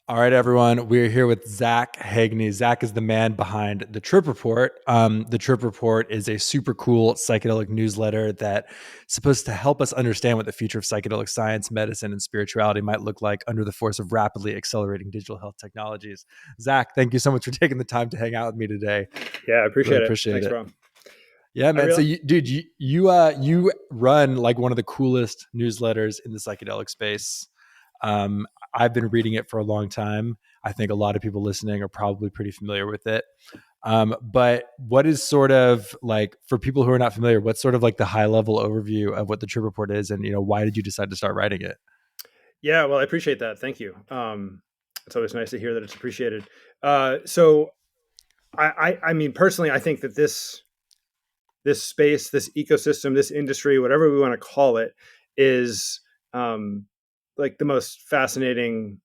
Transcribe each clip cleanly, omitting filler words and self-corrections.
All right, everyone. We're here with Zach Haigney. Zach is the man behind the Trip Report. The Trip Report is a super cool psychedelic newsletter that's supposed to help us understand what the future of psychedelic science, medicine, and spirituality might look like under the force of rapidly accelerating digital health technologies. Zach, thank you so much for taking the time to hang out with me today. Yeah, I appreciate Really it. appreciate Thanks, it. Brom. Yeah, man. So, you run like one of the coolest newsletters in the psychedelic space. I've been reading it for a long time. I think a lot of people listening are probably pretty familiar with it. But what is sort of like, for people who are not familiar, what's sort of like the high level overview of what the Trip Report is, and why did you decide to start writing it? Yeah, well, I appreciate that. Thank you. It's always nice to hear that it's appreciated. So, I mean, personally, I think that this space, this ecosystem, this industry, whatever we want to call it, is like the most fascinating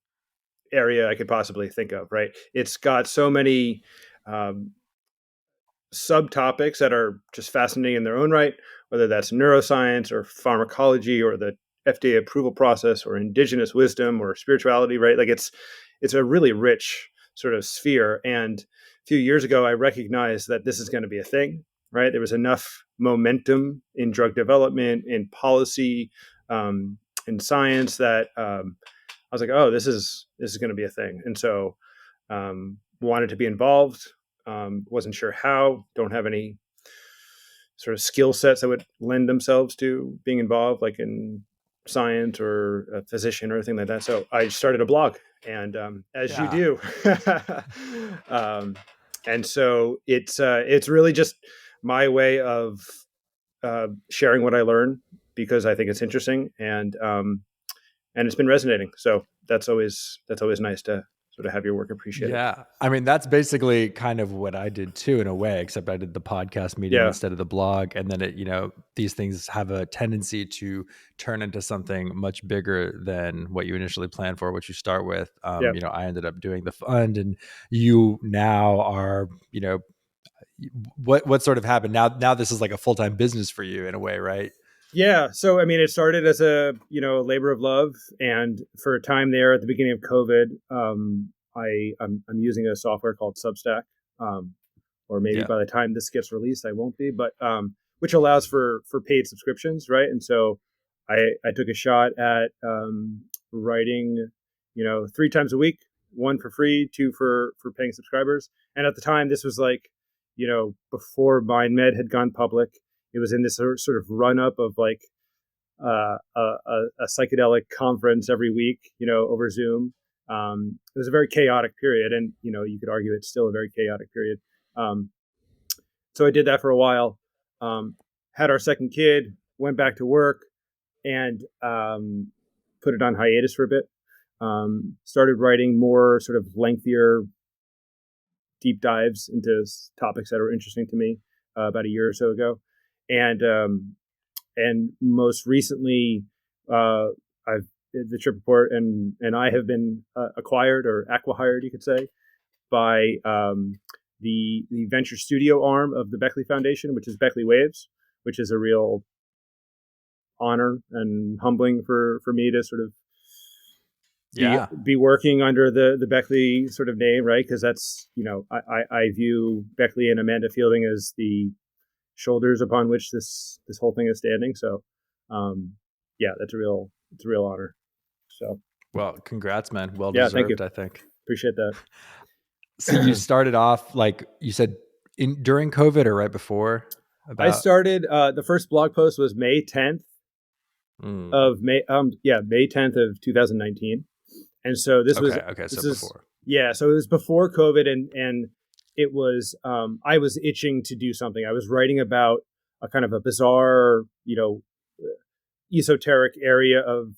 area I could possibly think of. Right? It's got so many um, subtopics that are just fascinating in their own right, whether that's neuroscience or pharmacology or the FDA approval process or indigenous wisdom or spirituality, right? Like it's a really rich sort of sphere. And a few years ago, I recognized that this is going to be a thing, right? There was enough momentum in drug development, in policy, in science that I was like, oh, this is going to be a thing. And so wanted to be involved. Wasn't sure how. Don't have any sort of skill sets that would lend themselves to being involved, like in science or a physician or anything like that. So I started a blog, and as you do, um, and so it's really just my way of sharing what I learn because I think it's interesting, and it's been resonating. So that's always nice to sort of have your work appreciated. Yeah. I mean, that's basically kind of what I did too, in a way, except I did the podcast medium Yeah. instead of the blog. And then these things have a tendency to turn into something much bigger than what you initially planned for, what you start with. Yeah. I ended up doing the fund, and you now are, what sort of happened now this is like a full-time business for you in a way, right? Yeah. So, I mean, it started as a labor of love. And for a time there at the beginning of COVID, I'm using a software called Substack. Or maybe Yeah. by the time this gets released, I won't be, but, which allows for paid subscriptions. Right. And so I took a shot at, writing, 3 times a week, one for free, two for paying subscribers. And at the time, this was like, before MindMed had gone public. It was in this sort of run up of like a psychedelic conference every week, over Zoom. It was a very chaotic period, and you could argue it's still a very chaotic period. Um, so I did that for a while. Had our second kid, went back to work, and put it on hiatus for a bit. Started writing more sort of lengthier deep dives into topics that are interesting to me about a year or so ago, and most recently, I've the Trip Report and I have been acquired or acqui-hired, you could say, by the venture studio arm of the Beckley Foundation, which is Beckley Waves, which is a real honor and humbling for me to sort of be working under the Beckley sort of name, right? Because that's I view Beckley and Amanda Fielding as the shoulders upon which this whole thing is standing. So, it's a real honor. So, Well, congrats, man. Well yeah, thank you. deserved, I think. Appreciate that. So you started off, like you said, during COVID or right before? I started the first blog post was May 10th of May 10th of 2019. And so this was before. Yeah, so it was before COVID, and it was I was itching to do something. I was writing about a kind of a bizarre, esoteric area of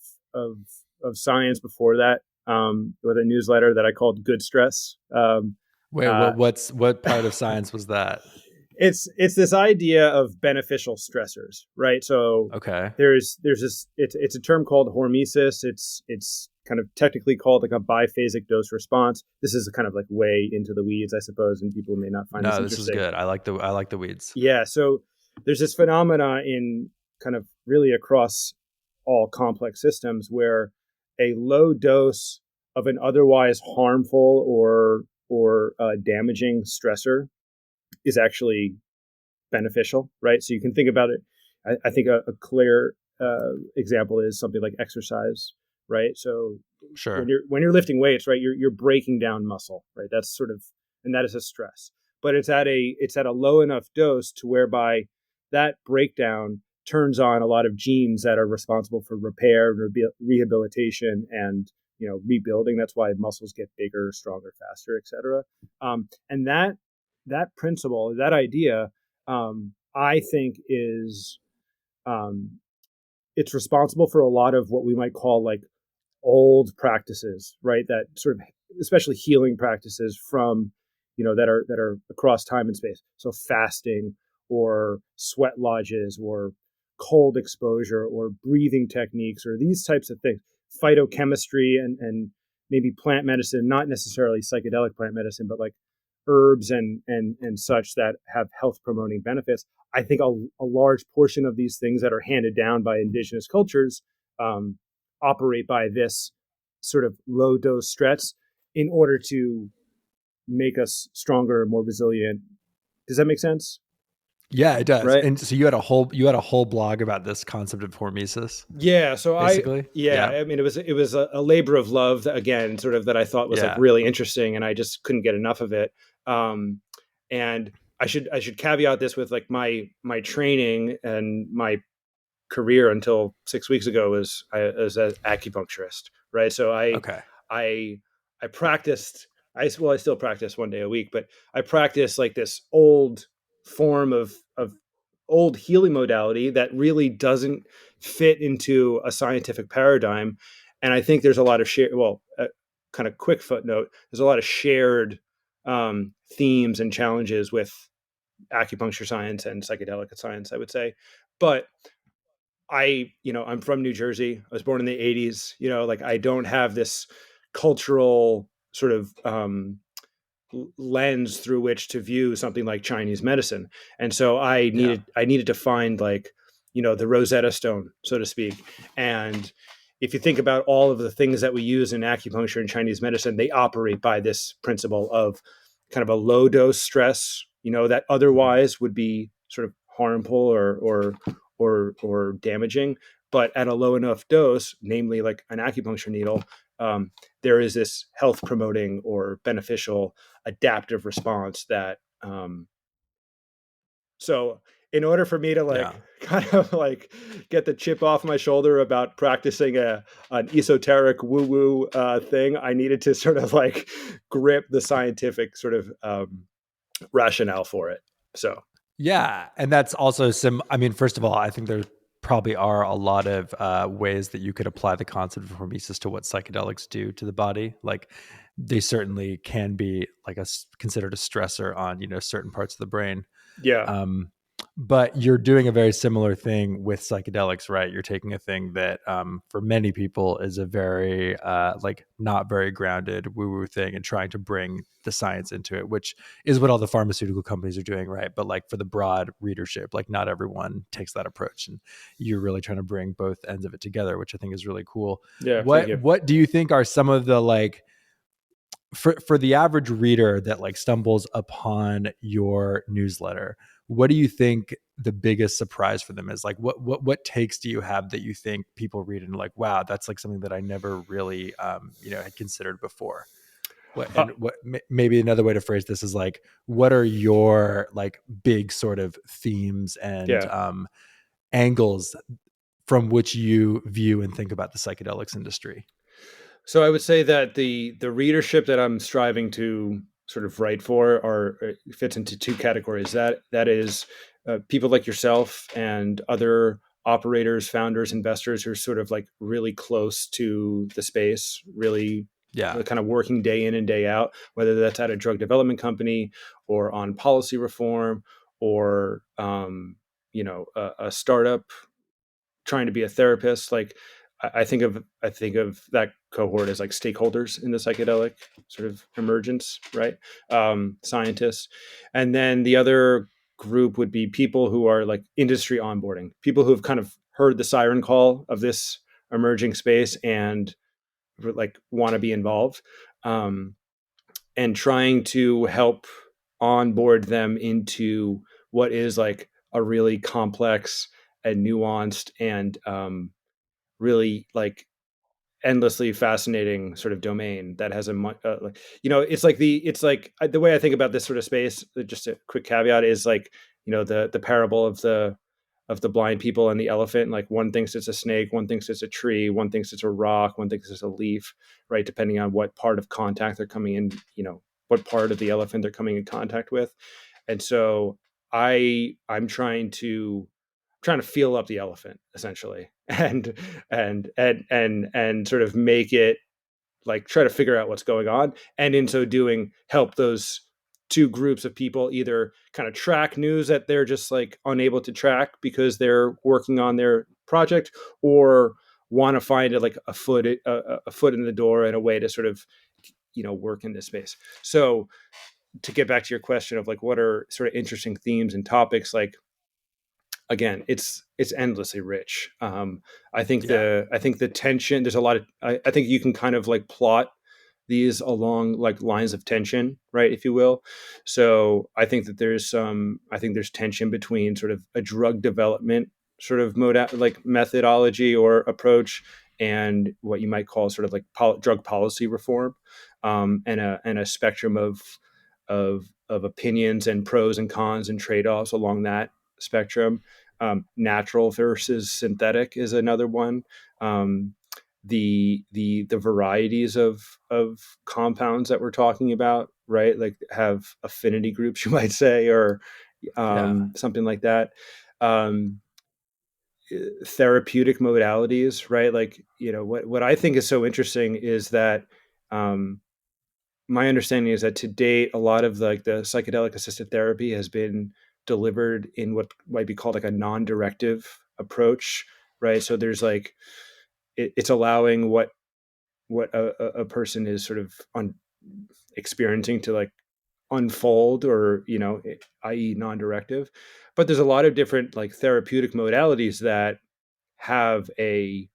science before that, with a newsletter that I called Good Stress. What part of science was that? It's this idea of beneficial stressors, right? So there's this it's a term called hormesis. It's kind of technically called like a biphasic dose response. This is kind of like way into the weeds, I suppose, and people may not find this interesting. This is good. I like the weeds. Yeah. So there's this phenomena in kind of really across all complex systems where a low dose of an otherwise harmful or damaging stressor is actually beneficial, right? So you can think about it. I think a clear example is something like exercise, right? So Sure. when you're lifting weights, right, you're breaking down muscle, right? That's sort of, and that is a stress, but it's at a low enough dose to whereby that breakdown turns on a lot of genes that are responsible for repair, rehabilitation, and rebuilding. That's why muscles get bigger, stronger, faster, etc. And that principle, that idea, I think is it's responsible for a lot of what we might call like old practices, right? That sort of, especially healing practices from, that are across time and space. So fasting or sweat lodges or cold exposure or breathing techniques or these types of things, phytochemistry and maybe plant medicine, not necessarily psychedelic plant medicine, but like herbs and such that have health promoting benefits. I think a large portion of these things that are handed down by indigenous cultures um, operate by this sort of low dose stress in order to make us stronger, more resilient. Does that make sense? Yeah, it does. Right. And so you had a whole blog about this concept of hormesis, Yeah. So basically. Yeah. I mean, it was a labor of love again, sort of that I thought was like Yeah. really interesting, and I just couldn't get enough of it. Um, and I should caveat this with like my training and my career until 6 weeks ago was an acupuncturist, right? So Okay. I I practiced. I still practice 1 day a week, but I practice like this old form of old healing modality that really doesn't fit into a scientific paradigm. And I think there's a lot of kind of quick footnote. There's a lot of shared themes and challenges with acupuncture science and psychedelic science, I would say. But I'm from New Jersey. I was born in the 80s. Like I don't have this cultural sort of lens through which to view something like Chinese medicine. And so I Yeah. needed to find like, the Rosetta Stone, so to speak. And if you think about all of the things that we use in acupuncture and Chinese medicine, they operate by this principle of kind of a low dose stress, that Mhm. otherwise would be sort of harmful or damaging, but at a low enough dose, namely like an acupuncture needle, there is this health promoting or beneficial adaptive response that so in order for me to like Yeah. kind of like get the chip off my shoulder about practicing an esoteric woo woo thing, I needed to sort of like grip the scientific sort of rationale for it. So Yeah, and that's also I mean, first of all, I think there probably are a lot of ways that you could apply the concept of hormesis to what psychedelics do to the body. Like, they certainly can be like considered a stressor on certain parts of the brain. yeah. Um, but you're doing a very similar thing with psychedelics, right? You're taking a thing that, for many people, is a very like not very grounded woo-woo thing, and trying to bring the science into it, which is what all the pharmaceutical companies are doing, right? But like for the broad readership, like not everyone takes that approach, and you're really trying to bring both ends of it together, which I think is really cool. Yeah, thank What you. what do you think are some of the like for the average reader that like stumbles upon your newsletter, what do you think the biggest surprise for them is? Like what takes do you have that you think people read and like, wow, that's like something that I never really had considered before? What uh, and what maybe another way to phrase this is like, what are your like big sort of themes and yeah. angles from which you view and think about the psychedelics industry? So I would say that the readership that I'm striving to sort of write for are fits into two categories. That is people like yourself and other operators, founders, investors who are sort of like really close to the space, really Yeah. kind of working day in and day out, whether that's at a drug development company or on policy reform or a startup trying to be a therapist. Like I think of that cohort as like stakeholders in the psychedelic sort of emergence, right? Scientists, and then the other group would be people who are like industry onboarding, people who have kind of heard the siren call of this emerging space and like want to be involved, and trying to help onboard them into what is like a really complex and nuanced and really like endlessly fascinating sort of domain that has it's like the way I think about this sort of space, just a quick caveat, is like, the parable of the blind people and the elephant. Like, one thinks it's a snake, one thinks it's a tree, one thinks it's a rock, one thinks it's a leaf, right? Depending on what part of contact they're coming in, what part of the elephant they're coming in contact with. And so I'm trying to feel up the elephant, essentially, and sort of make it, like, try to figure out what's going on, and in so doing help those two groups of people either kind of track news that they're just like unable to track because they're working on their project, or want to find it like a foot in the door and a way to sort of work in this space. So, to get back to your question of like what are sort of interesting themes and topics, like, again, it's endlessly rich. I think the tension, there's a lot of, I think you can kind of like plot these along like lines of tension, right, if you will. So I think there's tension between sort of a drug development sort of like methodology or approach, and what you might call sort of like drug policy reform, and a spectrum of opinions and pros and cons and trade-offs along that spectrum. Natural versus synthetic is another one. The varieties of compounds that we're talking about, right? Like, have affinity groups, you might say, or something like that. Um, Therapeutic modalities, right? Like, what I think is so interesting is that, my understanding is that to date, a lot of like the psychedelic assisted therapy has been delivered in what might be called like a non-directive approach, right? So there's like, it's allowing what a person is sort of experiencing to like unfold, or i.e. non-directive. But there's a lot of different like therapeutic modalities that have an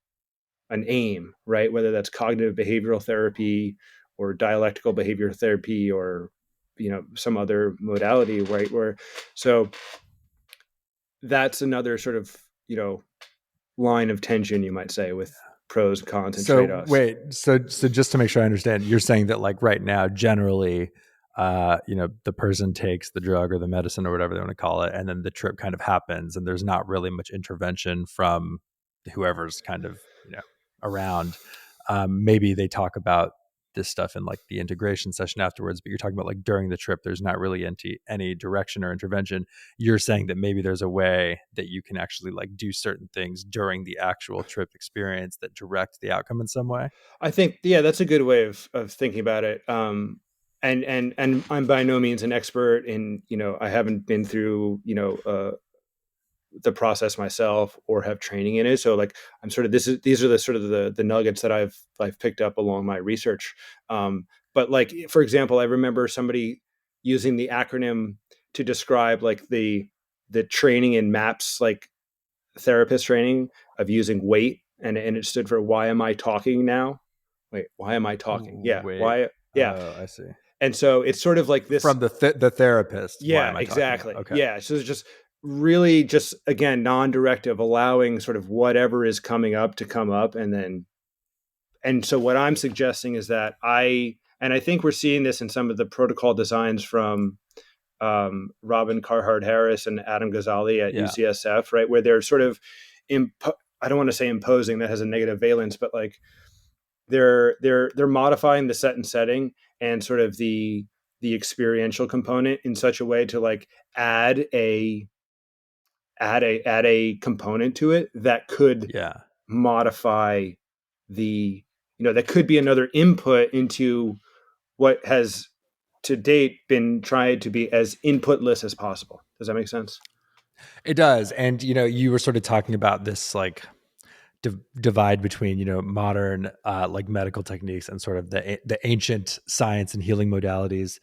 aim, right? Whether that's cognitive behavioral therapy or dialectical behavioral therapy, or some other modality, right? Where so that's another sort of line of tension, you might say, with pros, cons, and So trade-offs. wait, so just to make sure I understand, you're saying that like right now, generally, the person takes the drug or the medicine or whatever they want to call it, and then the trip kind of happens, and there's not really much intervention from whoever's kind of around. Maybe they talk about this stuff in like the integration session afterwards, but you're talking about like during the trip, there's not really any direction or intervention. You're saying that maybe there's a way that you can actually like do certain things during the actual trip experience that direct the outcome in some way. I think, yeah, that's a good way of thinking about it. And I'm by no means an expert in, I haven't been through, the process myself or have training in it. So like, I'm sort of, these are the sort of the nuggets that I've picked up along my research. But like, for example, I remember somebody using the acronym to describe like the training in MAPS, like therapist training, of using wait, and it stood for why am I talking now? Wait, why am I talking? Yeah, Wait. why? Yeah. Oh, I see. And so it's sort of like this. From the therapist. Why Yeah, am I talking now? exactly. Okay. Yeah. So it's just really just, again, non-directive, allowing sort of whatever is coming up to come up. And so what I'm suggesting is that and I think we're seeing this in some of the protocol designs from Robin Carhart Harris and Adam Ghazali at Yeah. UCSF, right? Where they're sort of, I don't want to say imposing, that has a negative valence, but like they're modifying the set and setting and sort of the experiential component in such a way to like add a component to it that could Yeah. modify the, that could be another input into what has to date been tried to be as inputless as possible. Does that make sense? It does. And you were sort of talking about this like divide between modern like medical techniques and sort of the ancient science and healing modalities.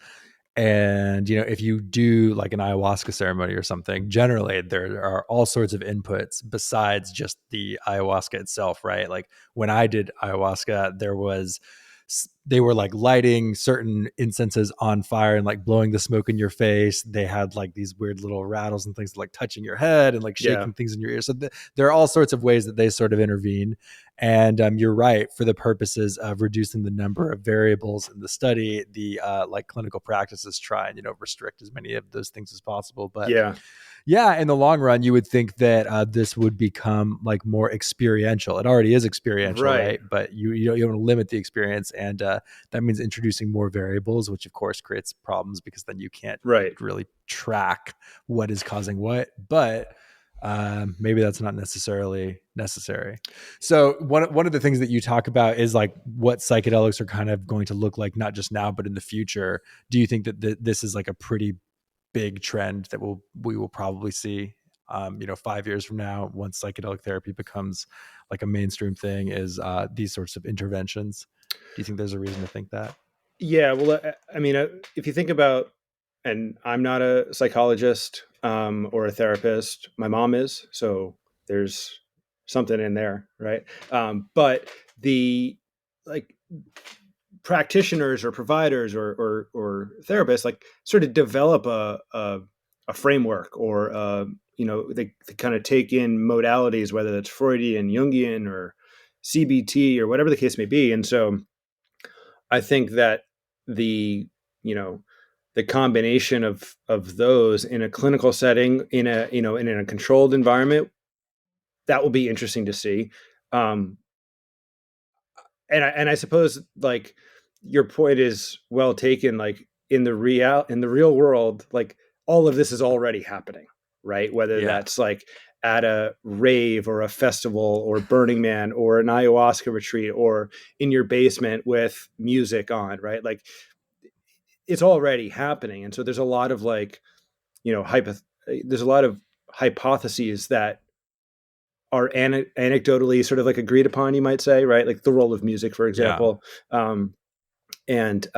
And, if you do like an ayahuasca ceremony or something, generally there are all sorts of inputs besides just the ayahuasca itself, right? Like when I did ayahuasca, they were like lighting certain incenses on fire and like blowing the smoke in your face. They had like these weird little rattles and things like touching your head and like Yeah. shaking things in your ear. So there are all sorts of ways that they sort of intervene. And you're right, for the purposes of reducing the number of variables in the study, the like clinical practices try and restrict as many of those things as possible. But Yeah. yeah, in the long run, you would think that this would become like more experiential. It already is experiential, Right. right? But you don't want to limit the experience, and that means introducing more variables, which of course creates problems because then you can't Right. really track what is causing what. But maybe that's not necessarily necessary. So one of the things that you talk about is like what psychedelics are kind of going to look like, not just now but in the future. Do you think that this is like a pretty big trend that we will probably see 5 years from now, once psychedelic therapy becomes like a mainstream thing, is these sorts of interventions? Do you think there's a reason to think that? Yeah. Well, I mean, if you think about, and I'm not a psychologist or a therapist, my mom is, so there's something in there, right? But the like practitioners or providers or therapists like sort of develop a framework or they kind of take in modalities, whether that's Freudian, Jungian, or CBT or whatever the case may be. And so I think that the you know the combination of those in a clinical setting, in a controlled environment, that will be interesting to see. Um, and I suppose like your point is well taken. Like in the real world, like all of this is already happening, right? Whether Yeah. that's like at a rave or a festival or Burning Man or an ayahuasca retreat or in your basement with music on, right? Like it's already happening, and so there's a lot of like there's a lot of hypotheses that are anecdotally sort of like agreed upon, you might say, right? Like the role of music, for Yeah, example, and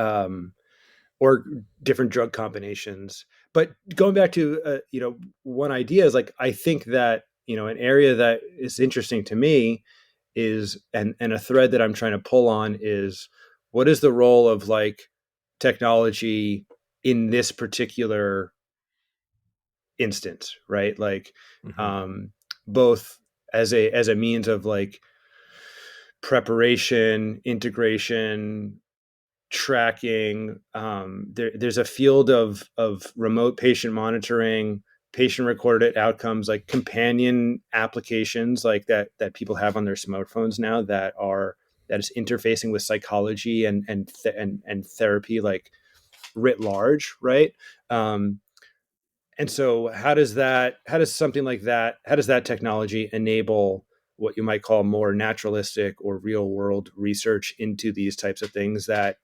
or different drug combinations. But going back to one idea is like I think that an area that is interesting to me is and a thread that I'm trying to pull on is what is the role of like technology in this particular instance, right? Like hmm, um, both as a means of like preparation, integration, tracking. There's a field of remote patient monitoring, patient recorded outcomes, like companion applications like that people have on their smartphones now that is interfacing with psychology and therapy like writ large, right? And so how does that technology enable what you might call more naturalistic or real world research into these types of things that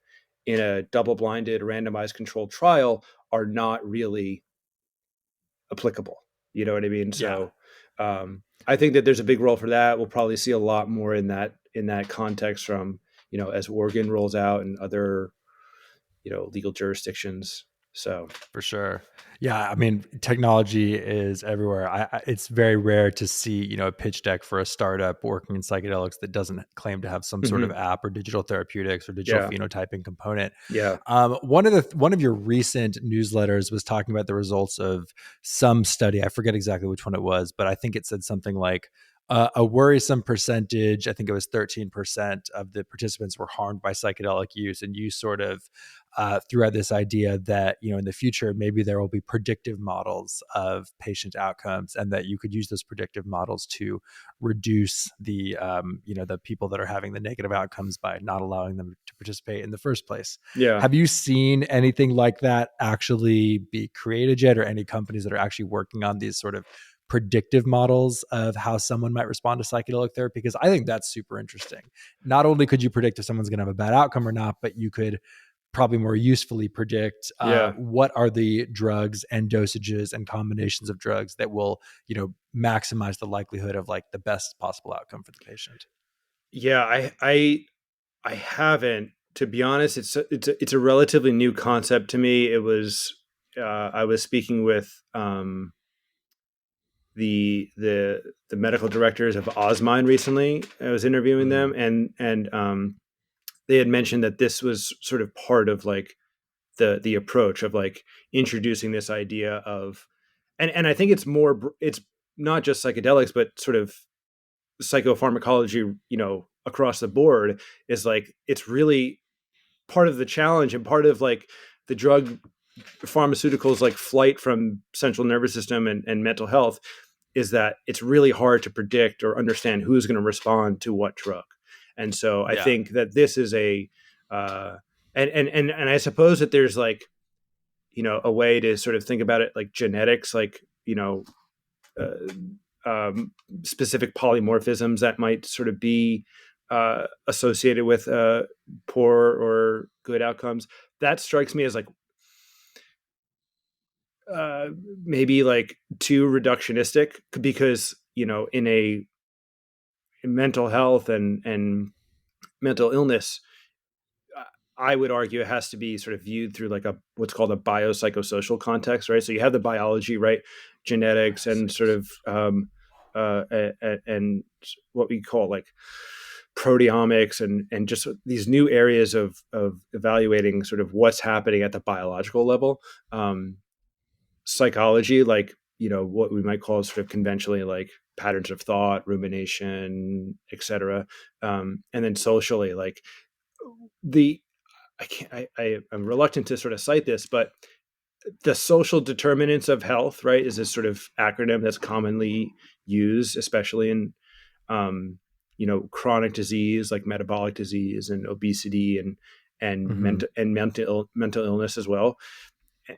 in a double blinded randomized controlled trial are not really applicable? You know what I mean? yeah, So I think that there's a big role for that. We'll probably see a lot more in that context from as Oregon rolls out and other legal jurisdictions. So for sure. Yeah, I mean, technology is everywhere. It's very rare to see, a pitch deck for a startup working in psychedelics that doesn't claim to have some sort of mhm. app or digital therapeutics or digital Yeah, phenotyping component. yeah, One of your recent newsletters was talking about the results of some study. I forget exactly which one it was, but I think it said something like a worrisome percentage, I think it was 13% of the participants were harmed by psychedelic use. And you sort of threw out this idea that, in the future, maybe there will be predictive models of patient outcomes, and that you could use those predictive models to reduce the people that are having the negative outcomes by not allowing them to participate in the first place. yeah. Have you seen anything like that actually be created yet, or any companies that are actually working on these sort of predictive models of how someone might respond to psychedelic therapy? Because I think that's super interesting. Not only could you predict if someone's going to have a bad outcome or not, but you could probably more usefully predict Yeah. what are the drugs and dosages and combinations of drugs that will maximize the likelihood of like the best possible outcome for the patient. Yeah, I haven't to be honest, it's a relatively new concept to me. It was I was speaking with the medical directors of Osmind recently. I was interviewing Mm-hmm. them, and they had mentioned that this was sort of part of like the approach of like introducing this idea of, and I think it's not just psychedelics, but sort of psychopharmacology, across the board, is like it's really part of the challenge and part of like the drug pharmaceuticals like flight from central nervous system and mental health, is that it's really hard to predict or understand who's going to respond to what drug. And so I Yeah. think that this is a uh, and I suppose that there's like, a way to sort of think about it like genetics, like, uh, specific polymorphisms that might sort of be associated with poor or good outcomes. That strikes me as like uh, maybe like too reductionistic, because in mental health and mental illness, I would argue it has to be sort of viewed through like a what's called a biopsychosocial context, right? So you have the biology, right, genetics, and sort of and what we call like proteomics, and just these new areas of evaluating sort of what's happening at the biological level. Psychology, like, what we might call sort of conventionally like patterns of thought, rumination, etc. And then socially, like the I can't. I'm reluctant to sort of cite this, but the social determinants of health, right, is this sort of acronym that's commonly used, especially in chronic disease like metabolic disease and obesity and Mm-hmm. mental illness as well.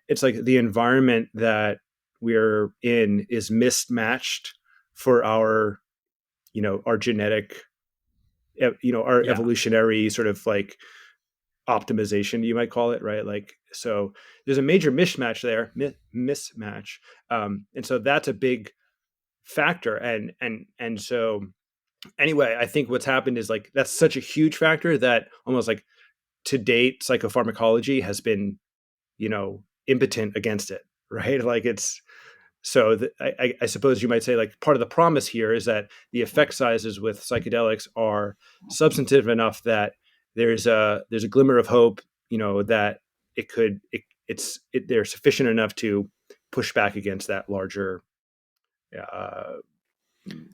It's like the environment that we're in is mismatched for our genetic, our Yeah. evolutionary sort of like optimization, you might call it, right? Like, so there's a major mismatch there, mismatch, and so that's a big factor. And so anyway, I think what's happened is like that's such a huge factor that almost like to date, psychopharmacology has been, impotent against it, right? Like it's so I suppose you might say like part of the promise here is that the effect sizes with psychedelics are substantive enough that there's a glimmer of hope, that they're sufficient enough to push back against that larger uh,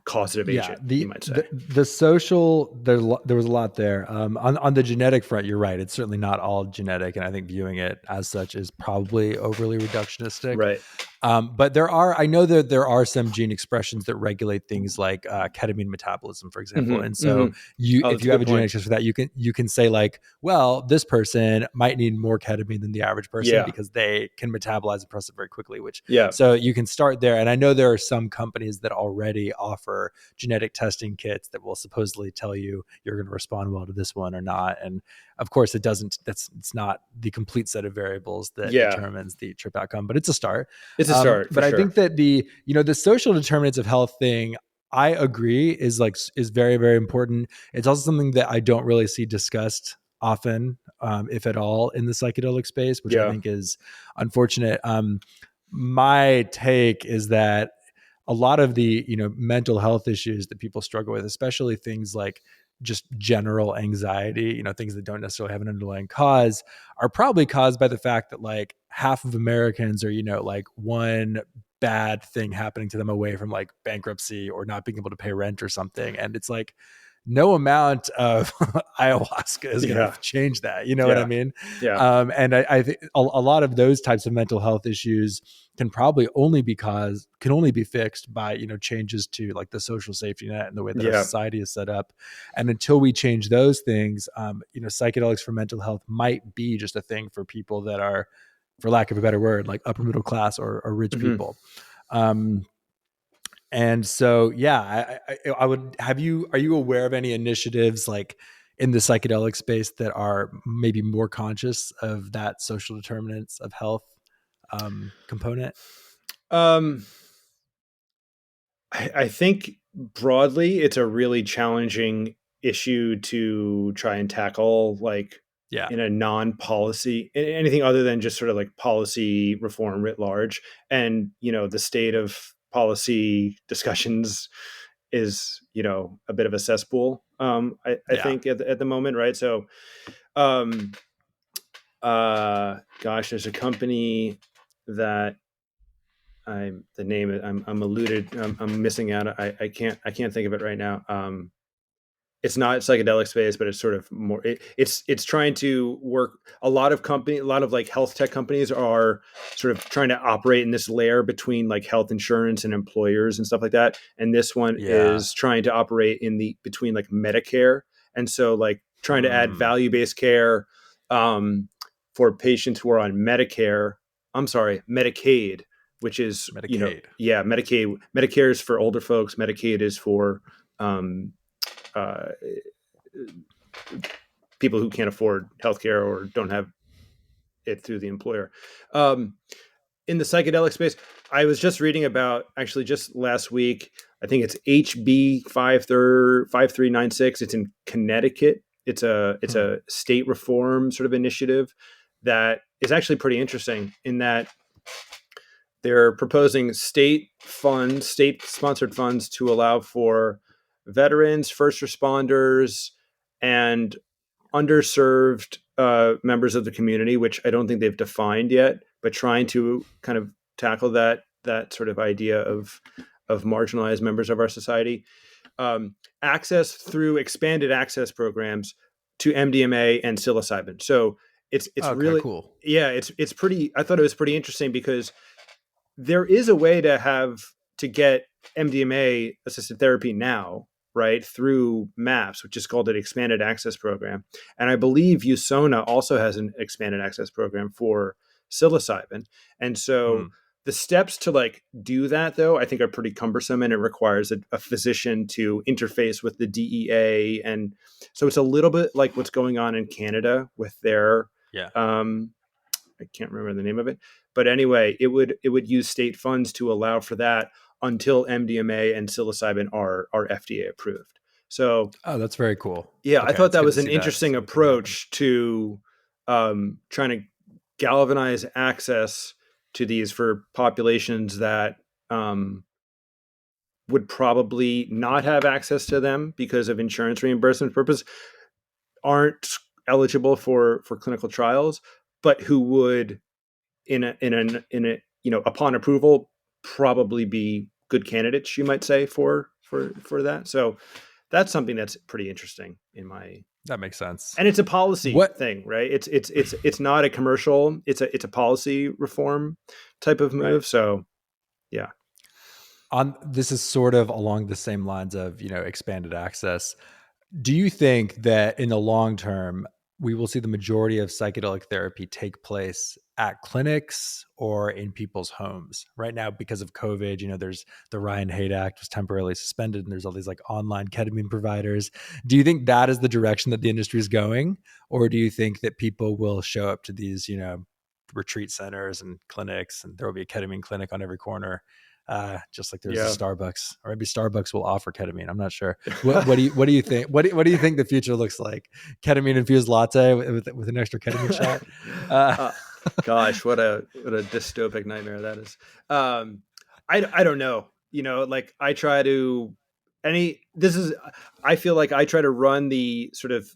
causative Yeah, agent, you the might say. the social there was a lot there. On the genetic front, you're right. It's certainly not all genetic, and I think viewing it as such is probably overly reductionistic. Right. But I know that there are some gene expressions that regulate things like ketamine metabolism, for example. And Mm-hmm, so mm-hmm. you, Oh, if that's a you have good a genetic point. test for that, you can say like, well, this person might need more ketamine than the average person Yeah. because they can metabolize and process it very quickly. Which Yeah. so you can start there. And I know there are some companies that already offer genetic testing kits that will supposedly tell you you're going to respond well to this one or not. And of course, it doesn't. It's not the complete set of variables that Yeah. determines the trip outcome, but it's a start. It's a start for But I sure. think that the social determinants of health thing, I agree, is very, very important. It's also something that I don't really see discussed often, if at all, in the psychedelic space, which I Yeah. think is unfortunate. My take is that a lot of the mental health issues that people struggle with, especially things like just general anxiety, things that don't necessarily have an underlying cause, are probably caused by the fact that like half of Americans are, like one bad thing happening to them away from like bankruptcy or not being able to pay rent or something. And it's like no amount of ayahuasca is going to Yeah. change that. You know what I Yeah. mean? Yeah. And I think a lot of those types of mental health issues can probably only be fixed by changes to like the social safety net and the way that our Yeah. society is set up. And until we change those things, psychedelics for mental health might be just a thing for people that are, for lack of a better word, like upper middle class or rich Mm-hmm. people. um, and so, yeah, I would have you. Are you aware of any initiatives like in the psychedelic space that are maybe more conscious of that social determinants of health component? Um, I think broadly, it's a really challenging issue to try and tackle. Like, Yeah. in a non-policy, anything other than just sort of like policy reform writ large. And, the state of policy discussions is, a bit of a cesspool, I Yeah. think at the moment. Right. So, um, gosh, there's a company that the name, I'm alluded, I'm missing out. I can't think of it right now. It's not psychedelic space, but it's sort of more. It's trying to work. A lot of like health tech companies are sort of trying to operate in this layer between like health insurance and employers and stuff like that. And this one Yeah. is trying to operate in the between like Medicare, and so like trying to add Mm. value based care for patients who are on Medicare. I'm sorry, Medicaid, which is Medicaid. yeah, Medicaid. Medicare is for older folks. Medicaid is for um, uh, people who can't afford healthcare or don't have it through the employer. Um, in the psychedelic space, I was just reading about actually just last week. I think it's HB 5396. It's in Connecticut. It's Hmm. a state reform sort of initiative that is actually pretty interesting in that they're proposing state sponsored funds to allow for veterans, first responders, and underserved members of the community, which I don't think they've defined yet, but trying to kind of tackle that sort of idea of marginalized members of our society. Access through expanded access programs to MDMA and psilocybin. So it's Okay, really, cool. yeah, it's pretty. I thought it was pretty interesting because there is a way to get MDMA assisted therapy now, right, through MAPS, which is called an expanded access program. And I believe USONA also has an expanded access program for psilocybin. And so Hmm. the steps to like do that though, I think are pretty cumbersome, and it requires a physician to interface with the DEA. And so it's a little bit like what's going on in Canada with their Yeah. um, I can't remember the name of it, but anyway, it would use state funds to allow for that until MDMA and psilocybin are FDA approved. So Oh, that's very cool. yeah, I Okay, thought it's that good to was an see that interesting sort of thing happen. approach to trying to galvanize access to these for populations that um, would probably not have access to them because of insurance reimbursement purpose, aren't eligible for clinical trials, but who would in a upon approval probably be good candidates, you might say, for that. So that's something that's pretty interesting in my, That makes sense. and it's a policy What thing, right? It's not a commercial, it's a policy reform type of right. move. So yeah. On this is sort of along the same lines of, expanded access. Do you think that in the long term, we will see the majority of psychedelic therapy take place at clinics or in people's homes? Right now, because of COVID, there's the Ryan Haight Act was temporarily suspended, and there's all these like online ketamine providers. Do you think that is the direction that the industry is going? Or do you think that people will show up to these, retreat centers and clinics, and there will be a ketamine clinic on every corner? Just like there's a Yeah. Starbucks, or maybe Starbucks will offer ketamine. I'm not sure. What do you think? What do you think the future looks like? Ketamine infused latte with an extra ketamine shot. Uh, uh, Gosh, what a dystopic nightmare that is. Um, I don't know. Like I try to any this is I feel like I try to run the sort of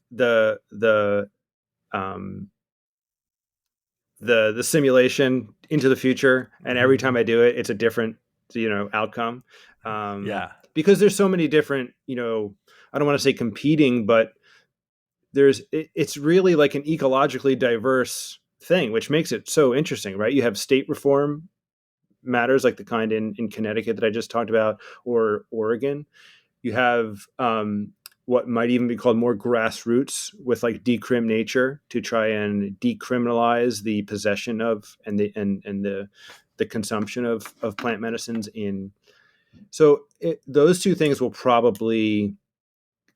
um the simulation into the future, and every time mhm. I do it, it's a different outcome. Yeah. Because there's so many different, I don't want to say competing, but it's really like an ecologically diverse thing, which makes it so interesting, right? You have state reform matters like the kind in Connecticut that I just talked about, or Oregon. You have what might even be called more grassroots with like decrim nature to try and decriminalize the possession of and the consumption of plant medicines in. So those two things will probably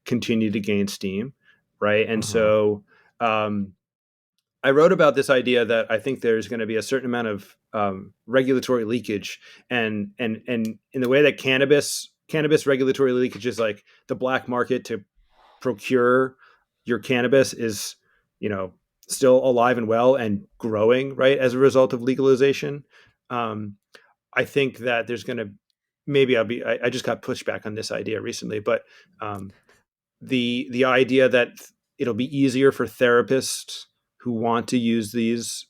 continue to gain steam, right? And Hmm. so um, I wrote about this idea that I think there's going to be a certain amount of regulatory leakage, and in the way that cannabis regulatory leakage is like the black market to procure your cannabis is, still alive and well and growing, right, as a result of legalization. Um, I think that there's going to maybe I just got pushed back on this idea recently, but um, the idea that it'll be easier for therapists who want to use these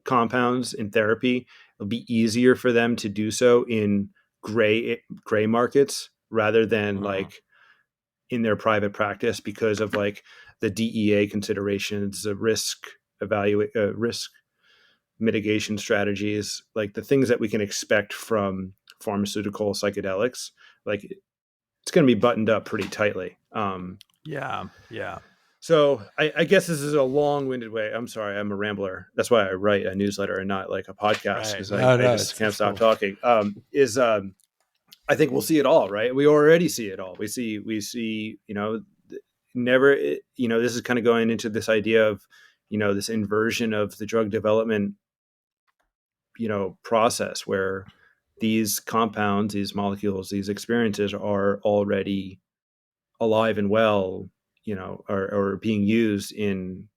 compounds in therapy, it'll be easier for them to do so in gray markets rather than Uh-huh. like in their private practice because of like the DEA considerations, the risk mitigation strategies, like the things that we can expect from pharmaceutical psychedelics. Like it's going to be buttoned up pretty tightly. Yeah, yeah, So I guess this is a long-winded way. I'm sorry, I'm a rambler. That's why I write a newsletter and not like a podcast right. because No, I no, just can't it's stop cool. talking. I think we'll see it all, right? We already see it all. We see, never, this is kind of going into this idea of, this inversion of the drug development, process where these compounds, these molecules, these experiences are already alive and well, or being used in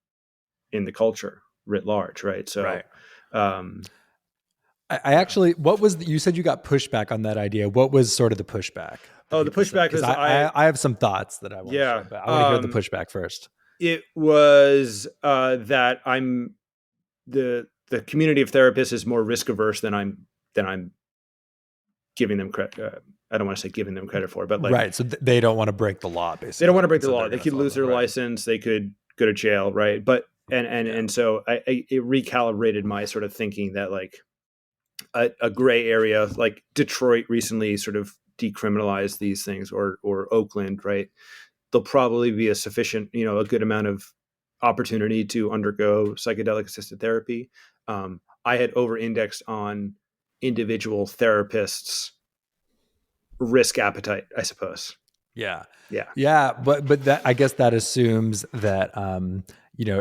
the culture writ large, right? So, Right. um, I yeah. actually, what was you said you got pushback on that idea? What was sort of the pushback that Oh, the people said? pushback Because is I have some thoughts that I want to yeah. share, but I want to hear the pushback first. It was that the community of therapists is more risk averse than I'm giving them credit. I don't want to say giving them credit for, but like Right. So they don't want to break the law, they don't want basically, to break and the so law. they're They going to could follow lose the their right. license. They could go to jail, right? But Yeah. and so it recalibrated my sort of thinking that like a gray area, like Detroit recently sort of decriminalized these things, or Oakland, right? There'll probably be a sufficient, a good amount of opportunity to undergo psychedelic assisted therapy. I had over indexed on individual therapists' risk appetite, I suppose. Yeah. Yeah, Yeah, but that, I guess that assumes that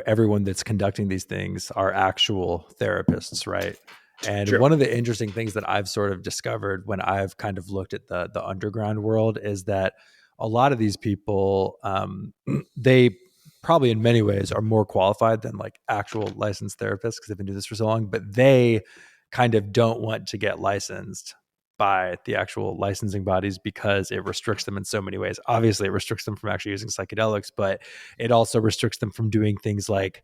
everyone that's conducting these things are actual therapists, right? And true. one of the interesting things that I've sort of discovered when I've kind of looked at the underground world is that a lot of these people, they probably in many ways are more qualified than like actual licensed therapists because they've been doing this for so long, but they kind of don't want to get licensed by the actual licensing bodies because it restricts them in so many ways. Obviously, it restricts them from actually using psychedelics, but it also restricts them from doing things like,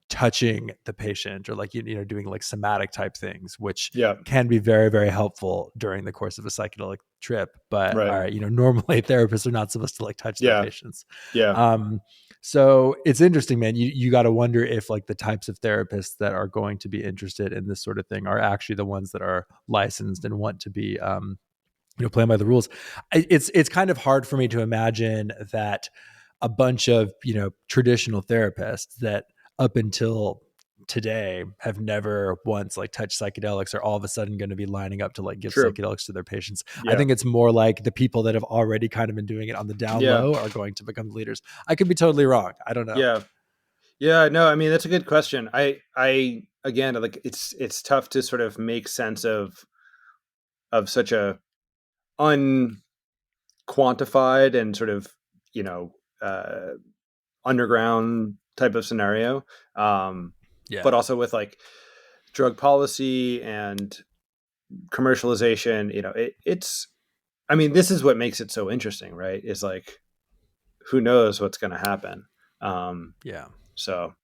touching the patient or like, doing like somatic type things, which Yeah, can be very, very helpful during the course of a psychedelic trip. But right. normally therapists are not supposed to like touch their Yeah, patients. yeah, Um, so it's interesting, man. You got to wonder if like the types of therapists that are going to be interested in this sort of thing are actually the ones that are licensed and want to be, playing by the rules. It's kind of hard for me to imagine that a bunch of traditional therapists that up until today have never once like touched psychedelics are all of a sudden going to be lining up to like give true. psychedelics to their patients. I Yeah, think it's more like the people that have already kind of been doing it on the down yeah, low are going to become leaders. I could be totally wrong. I don't know. yeah, yeah. No, I mean that's a good question. I again, like it's tough to sort of make sense of such a unquantified and sort of you know uh, underground type of scenario, um, Yeah. but also with like drug policy and commercialization. It's. I mean, this is what makes it so interesting, right? Is like who knows what's going to happen. Um, Yeah. so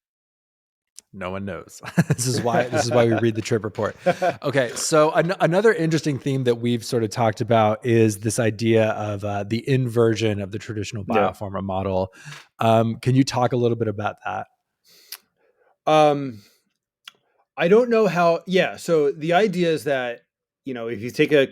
No one knows. This is why we read the trip report. Okay, so another interesting theme that we've sort of talked about is this idea of the inversion of the traditional yeah. biopharma model. Can you talk a little bit about that? Um, I don't know how. Yeah. So the idea is that if you take a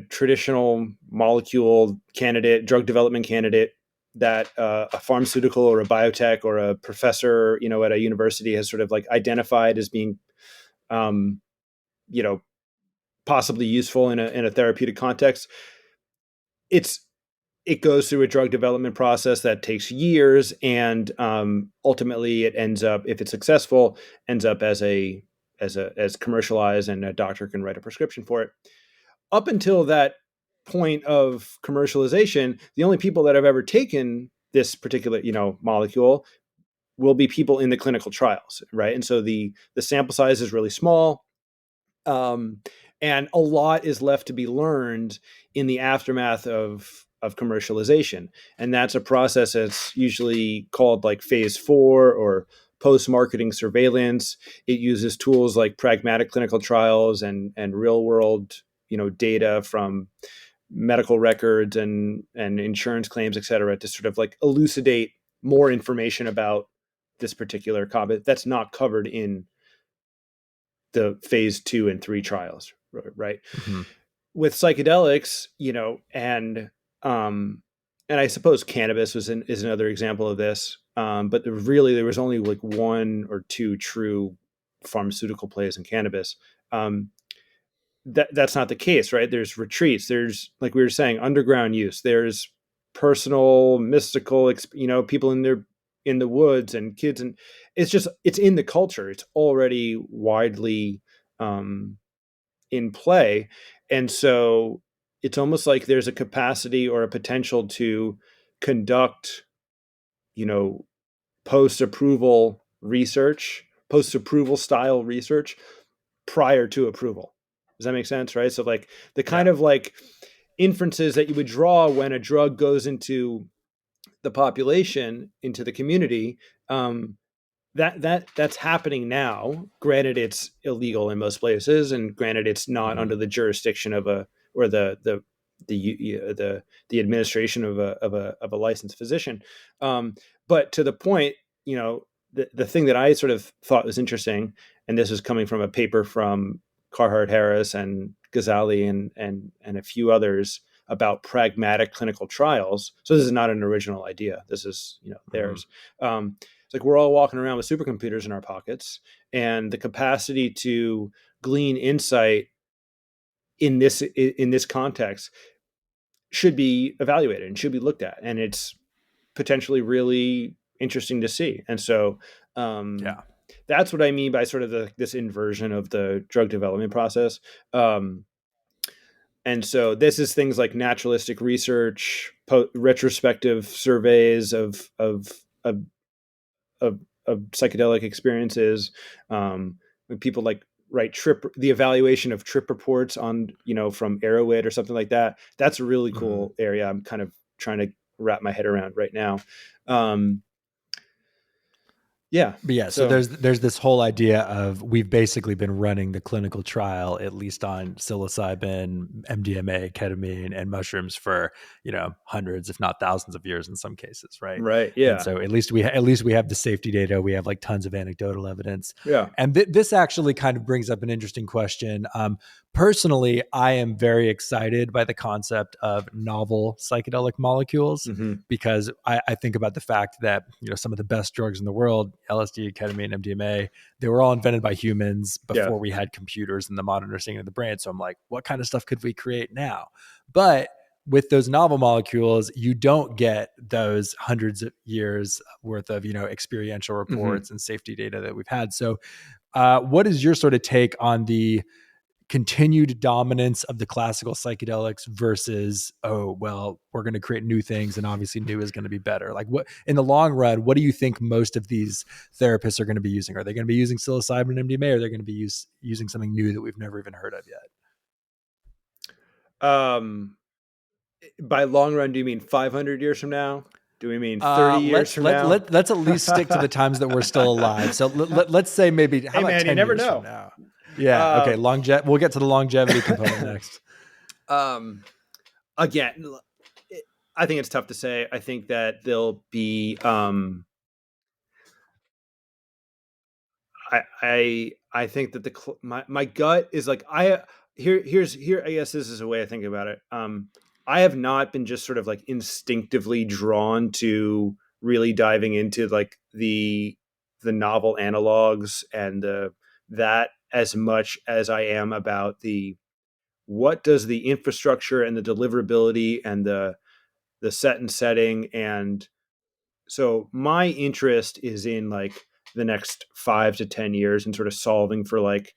traditional molecule candidate, drug development candidate that a pharmaceutical or a biotech or a professor, at a university has sort of like identified as being, um, you know, possibly useful in a therapeutic context, it's it goes through a drug development process that takes years, and ultimately it ends up, if it's successful, ends up as commercialized, and a doctor can write a prescription for it. Up until that point of commercialization, the only people that have ever taken this particular molecule will be people in the clinical trials, right? And so the sample size is really small, and a lot is left to be learned in the aftermath of commercialization, and that's a process that's usually called like phase 4 or post-marketing surveillance. It uses tools like pragmatic clinical trials and real world data from medical records and insurance claims, et cetera, to sort of like elucidate more information about this particular compound that's not covered in the phase 2 and 3 trials, right? Mm-hmm. With psychedelics, um, and I suppose cannabis is another example of this. But really, there was only like 1 or 2 true pharmaceutical plays in cannabis. That's not the case, right? There's retreats. There's, like we were saying, underground use. There's personal, mystical, people in the woods and kids, and it's in the culture. It's already widely in play, and so it's almost like there's a capacity or a potential to conduct, post-approval research, post-approval style research prior to approval. Does that make sense? Right. So like the kind of like inferences that you would draw when a drug goes into the population, into the community, that's happening now. Granted, it's illegal in most places, and granted, it's not Mm-hmm. under the jurisdiction of the administration of a licensed physician. But to the point, the thing that I sort of thought was interesting, and this is coming from a paper from Carhart Harris and Ghazali and a few others about pragmatic clinical trials. So this is not an original idea. This is theirs. It's like we're all walking around with supercomputers in our pockets, and the capacity to glean insight in this context should be evaluated and should be looked at, and it's potentially really interesting to see. And so that's what I mean by sort of this inversion of the drug development process. And so this is things like naturalistic research, retrospective surveys of psychedelic experiences. When people like write the evaluation of trip reports on, from Arrowhead or something like that. That's a really cool area. I'm kind of trying to wrap my head around right now. So there's this whole idea of we've basically been running the clinical trial, at least on psilocybin, MDMA, ketamine, and mushrooms for hundreds, if not thousands of years in some cases, right? Yeah. And so at least we have the safety data. We have like tons of anecdotal evidence. Yeah. And this actually kind of brings up an interesting question. Personally, I am very excited by the concept of novel psychedelic molecules because I think about the fact that some of the best drugs in the world, LSD, ketamine, MDMA, they were all invented by humans before we had computers and the modern understanding of the brain. So I'm like, what kind of stuff could we create now? But with those novel molecules, you don't get those hundreds of years worth of experiential reports and safety data that we've had. So what is your sort of take on the continued dominance of the classical psychedelics versus, we're going to create new things, and obviously new is going to be better? Like, what in the long run, what do you think most of these therapists are going to be using? Are they going to be using psilocybin and MDMA, or are they going to be using something new that we've never even heard of yet? By long run, do you mean 500 years from now? Do we mean 30 years from now? Let's at least stick to the times that we're still alive. So let's say maybe, how about 10 years from now? Yeah. Okay. We'll get to the longevity component next. Again, I think it's tough to say. I think that there'll be, I think that my gut is like, here's I guess this is a way I think about it. I have not been just sort of like instinctively drawn to really diving into like the novel analogs and that as much as I am about what does the infrastructure and the deliverability and the set and setting. And so my interest is in like the next 5 to 10 years and sort of solving for like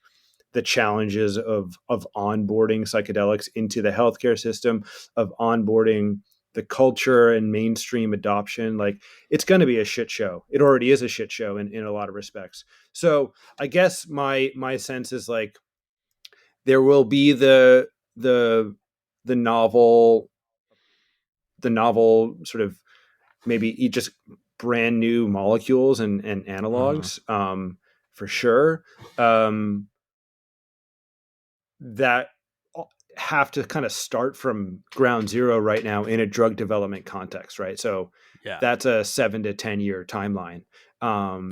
the challenges of onboarding psychedelics into the healthcare system, of onboarding the culture and mainstream adoption, like it's going to be a shit show. It already is a shit show in a lot of respects. So I guess my sense is like there will be the the novel the novel sort of maybe just brand new molecules and Mhm. analogs, for sure, um, that have to kind of start from ground zero right now in a drug development context, right? So Yeah, that's a 7 to 10 year timeline.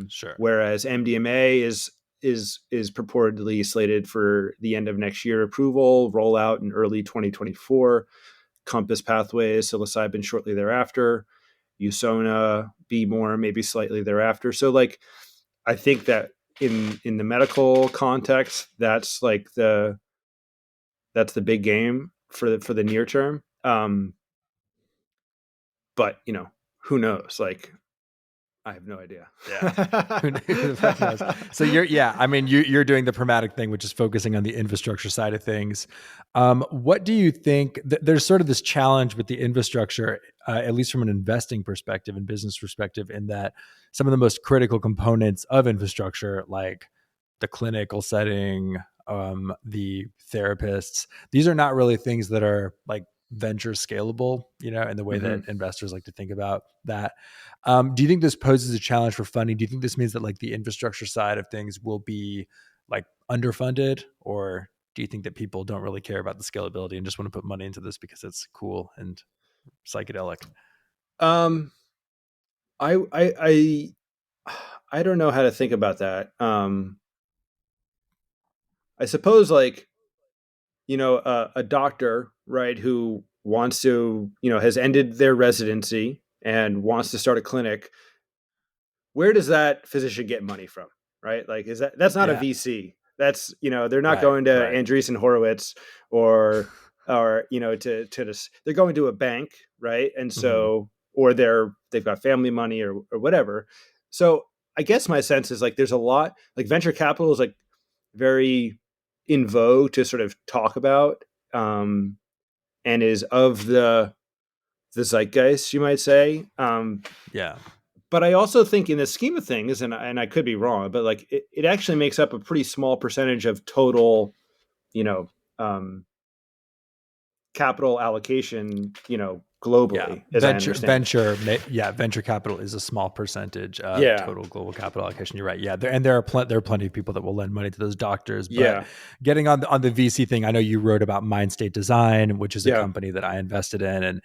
sure. Whereas MDMA is purportedly slated for the end of next year approval, rollout in early 2024. Compass pathways, psilocybin shortly thereafter, Usona, be more maybe slightly thereafter. So like I think that in the medical context, that's the big game for the near term. But who knows? Like I have no idea. Yeah. Who the fuck knows? So yeah, I mean, you're doing the pragmatic thing, which is focusing on the infrastructure side of things. What do you think? There's sort of this challenge with the infrastructure, at least from an investing perspective and business perspective, in that some of the most critical components of infrastructure, like the clinical setting, the therapists, these are not really things that are like venture scalable, in the way that Mm-hmm. investors like to think about that. Do you think this poses a challenge for funding? Do you think this means that like the infrastructure side of things will be like underfunded, or do you think that people don't really care about the scalability and just want to put money into this because it's cool and psychedelic? Um, I don't know how to think about that. I suppose like a doctor, right, who wants to, has ended their residency and wants to start a clinic, where does that physician get money from, right? Like, that's not a Yeah. VC. That's, they're not Right. going to Right. Andreessen Horowitz or to this. They're going to a bank, right? And Hmm. so, or they've got family money or whatever. So I guess my sense is like there's a lot like venture capital is like very in vogue to sort of talk about, um, and is of the zeitgeist, you might say. Yeah. But I also think in the scheme of things, and I could be wrong, but like it actually makes up a pretty small percentage of total, you know, um, capital allocation, Yeah, globally, as I understand it. venture capital is a small percentage of Yeah, total global capital allocation. You're right. Yeah, there are plenty of people that will lend money to those doctors. But yeah, getting on the VC thing, I know you wrote about Mind State Design, which is a yeah. company that I invested in, and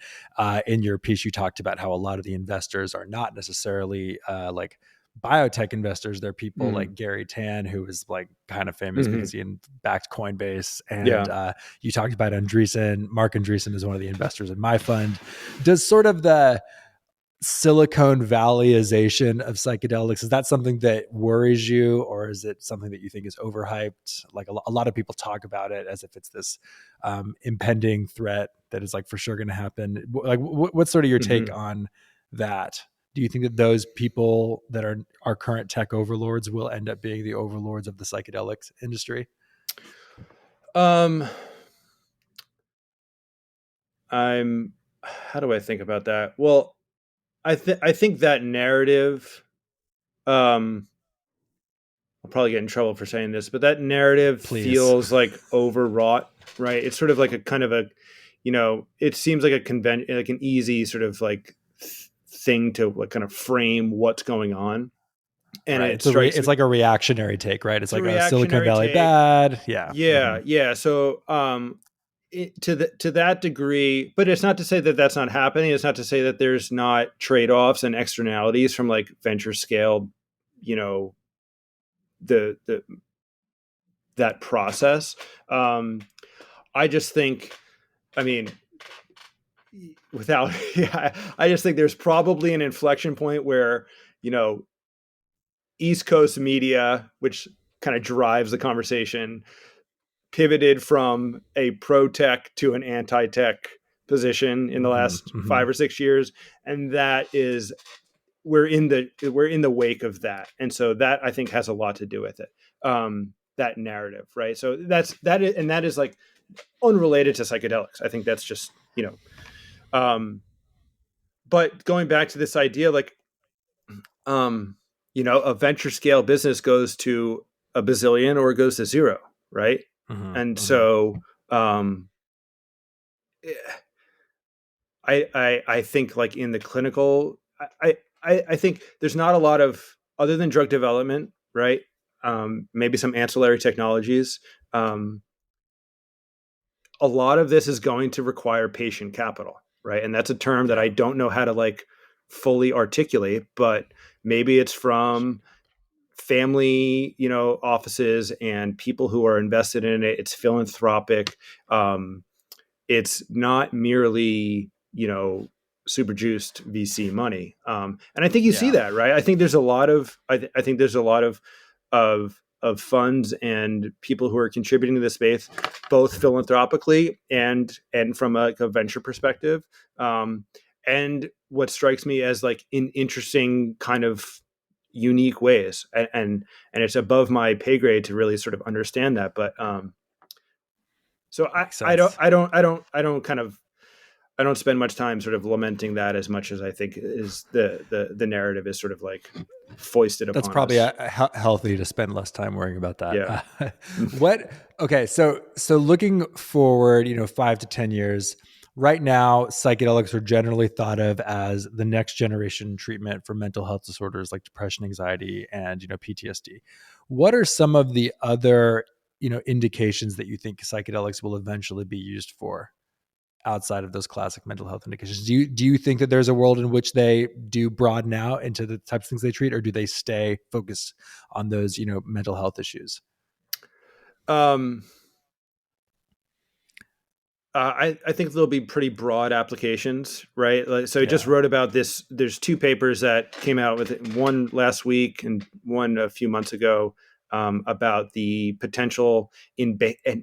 in your piece you talked about how a lot of the investors are not necessarily like biotech investors. They're people Mm, like Gary Tan, who is like kind of famous because hmm. he backed Coinbase, and Yeah. you talked about Andreessen. Mark Andreessen is one of the investors in my fund. Does sort of the Silicon Valleyization of psychedelics, is that something that worries you, or is it something that you think is overhyped? Like a lot of people talk about it as if it's this impending threat that is like for sure going to happen. Like, what's sort of your take Hmm. on that? Do you think that those people that are our current tech overlords will end up being the overlords of the psychedelics industry? Um, I'm. How do I think about that? Well, I think that narrative. Um, I'll probably get in trouble for saying this, but that narrative Please. feels like overwrought, right? It's sort of like a kind of a, it seems like a convention, like an easy sort of like thing to like kind of frame what's going on, and Right. it strikes It's me. like a reactionary take, right? It's It's a like, oh, Silicon reactionary Valley take. bad. Yeah. Yeah, yeah. So, to that degree, but it's not to say that that's not happening. It's not to say that there's not trade offs and externalities from like venture scale, you know, the that process. Um, I just think, I mean, without, yeah, I just think there's probably an inflection point where, you know, East Coast media, which kind of drives the conversation, pivoted from a pro tech to an anti tech position in the Hmm. last Hmm. 5 or 6 years. And that is, we're in the wake of that. And so that I think has a lot to do with it. That narrative, right? So that is like unrelated to psychedelics. I think that's just, um, but going back to this idea, like, um, a venture scale business goes to a bazillion or it goes to zero, right? Mm-hmm, And mm-hmm. so, um, I think like in the clinical, I think there's not a lot of, other than drug development, right? Maybe some ancillary technologies. Um, a lot of this is going to require patient capital, right? And that's a term that Yeah. I don't know how to like fully articulate, but maybe it's from family, offices and people who are invested in it. It's philanthropic. Um, it's not merely, super juiced VC money. And I think you see Yeah. that, right? I think there's a lot of, I think there's a lot of funds and people who are contributing to this space, both philanthropically and from a venture perspective. Um, and what strikes me as like in interesting kind of unique ways, and it's above my pay grade to really sort of understand that. But so Makes sense. I don't kind of, I don't spend much time sort of lamenting that as much as I think is the narrative is sort of like foisted That's upon probably us. healthy to spend less time worrying about that. Yeah. What? Okay, so looking forward, 5 to 10 years. Right now, psychedelics are generally thought of as the next generation treatment for mental health disorders like depression, anxiety, and PTSD. What are some of the other indications that you think psychedelics will eventually be used for, outside of those classic mental health indications? Do you think that there's a world in which they do broaden out into the types of things they treat, or do they stay focused on those mental health issues? um, I think there'll be pretty broad applications, right? Like, so I just Yeah. wrote about this. There's two papers that came out with it, one last week and one a few months ago, about the potential in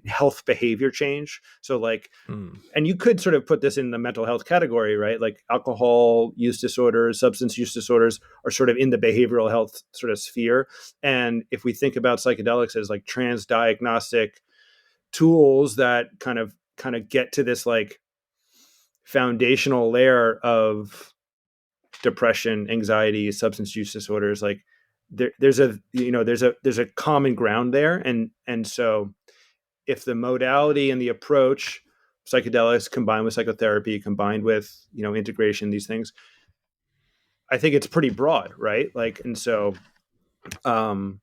health behavior change. So like, Mm. and you could sort of put this in the mental health category, right? Like alcohol use disorders, substance use disorders are sort of in the behavioral health sort of sphere. And if we think about psychedelics as like transdiagnostic tools that kind of get to this like foundational layer of depression, anxiety, substance use disorders, like there's a common ground there, and so if the modality and the approach, psychedelics combined with psychotherapy, combined with integration, these things, I think it's pretty broad, right? Like, and so um,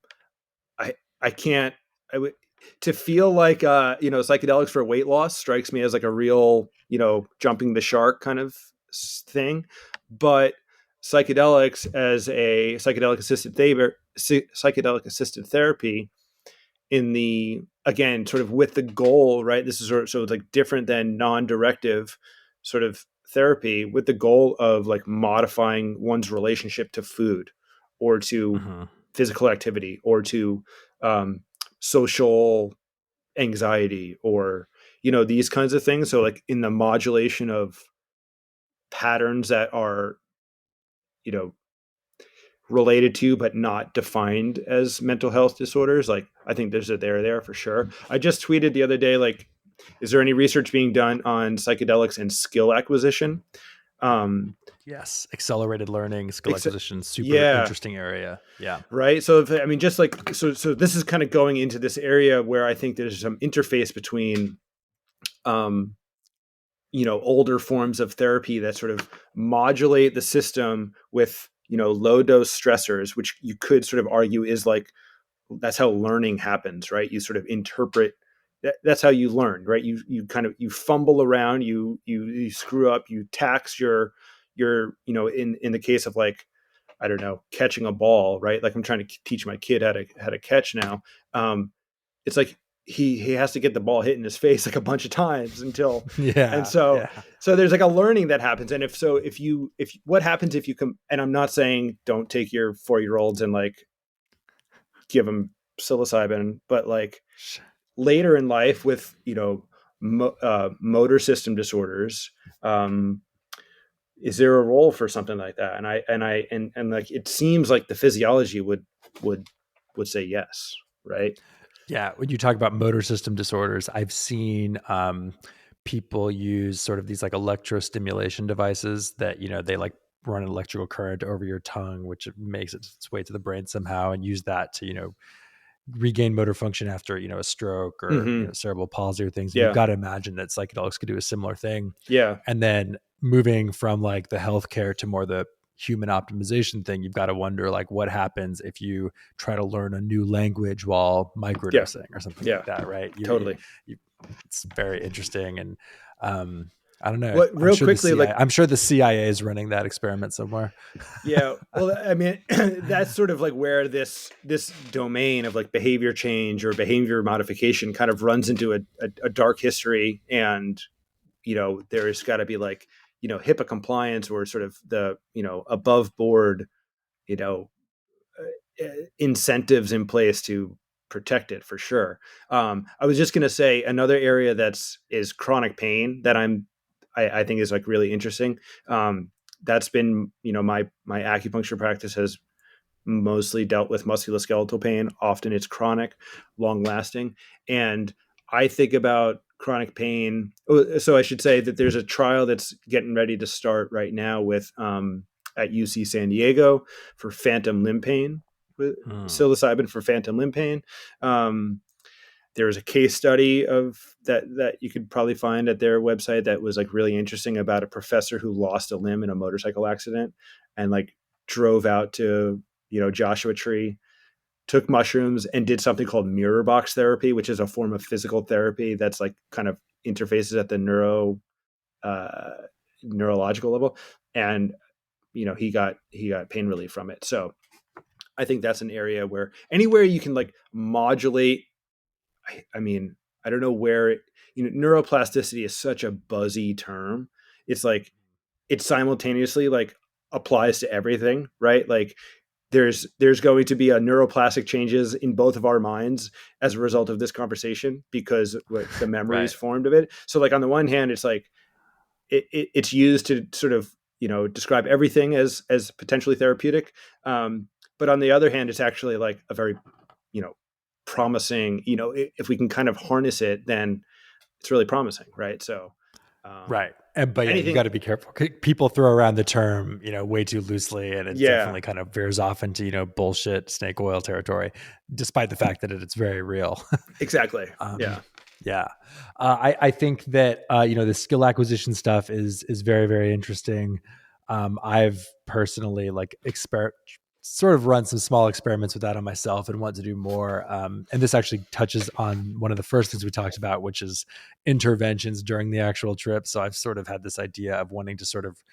I can't I would to feel like psychedelics for weight loss strikes me as like a real jumping the shark kind of thing, but psychedelics as a psychedelic assisted therapy in the, again, sort of with the goal, right? This is sort of like different than non-directive sort of therapy, with the goal of like modifying one's relationship to food or to Hmm. physical activity or to um, social anxiety or these kinds of things. So like in the modulation of patterns that are you know related to but not defined as mental health disorders, like I think there's a there for sure. I just tweeted the other day, like, is there any research being done on psychedelics and skill acquisition? um Yes, accelerated learning, skill ex- acquisition, super yeah, interesting area. Yeah. right. So if, I mean, just like, so this is kind of going into this area where I think there's some interface between um older forms of therapy that sort of modulate the system with low dose stressors, which you could sort of argue is like, that's how learning happens, right? You sort of interpret that's how you learn, right? You kind of, you fumble around, you screw up, you tax your in the case of like, I don't know, catching a ball, right? Like I'm trying to teach my kid how to catch now. It's like he has to get the ball hit in his face like a bunch of times until, and Yeah. so Yeah. there's like a learning that happens. And if what happens if you come, and I'm not saying don't take your 4-year-olds and like give them psilocybin, but like later in life with motor system disorders, um, is there a role for something like that? And like it seems like the physiology would would say yes, right? Yeah, when you talk about motor system disorders, I've seen people use sort of these like electrostimulation devices that, they like run an electrical current over your tongue, which makes it its way to the brain somehow, and use that to, regain motor function after, a stroke or, Hmm. cerebral palsy or things. And you've Yeah. got to imagine that psychedelics could do a similar thing. Yeah. And then moving from like the healthcare to more the human optimization thing, you've got to wonder like what happens if you try to learn a new language while Yeah. microdosing or something Yeah. like that, right? Totally. It's very interesting. And I don't know. What real quickly, like, I'm sure the CIA is running that experiment somewhere. yeah, well, I mean, that's sort of like where this domain of like behavior change or behavior modification kind of runs into a dark history. And there's got to be like HIPAA compliance or sort of the above board you know incentives in place to protect it for sure. I was just going to say another area is chronic pain that I think is like really interesting. That's been my acupuncture practice has mostly dealt with musculoskeletal pain. Often it's chronic, long lasting, and I think about chronic pain. So I should say that there's a trial that's getting ready to start right now with at UC San Diego for phantom limb pain, with Hmm. psilocybin for phantom limb pain. Um, there was a case study of that you could probably find at their website that was like really interesting about a professor who lost a limb in a motorcycle accident and like drove out to Joshua Tree, took mushrooms and did something called mirror box therapy, which is a form of physical therapy that's like kind of interfaces at the uh, neurological level, and he got pain relief from it. So I think that's an area where anywhere you can like modulate. I mean, I don't know where neuroplasticity is such a buzzy term. It's like it simultaneously like applies to everything, right? Like there's going to be a neuroplastic changes in both of our minds as a result of this conversation because what the memories Right. formed of it. So like on the one hand, it's like it's used to sort of describe everything as potentially therapeutic, but on the other hand, it's actually like a very you know promising. If we can kind of harness it, then it's really promising, right? So Right. But yeah, you anything, got to be careful. People throw around the term, way too loosely, and it yeah, definitely kind of veers off into, bullshit snake oil territory, despite the fact that it's very real. exactly, um, yeah, yeah. I think that, the skill acquisition stuff is very, very interesting. I've personally like sort of run some small experiments with that on myself and want to do more. And this actually touches on one of the first things we talked about, which is interventions during the actual trip. So I've sort of had this idea of wanting to sort of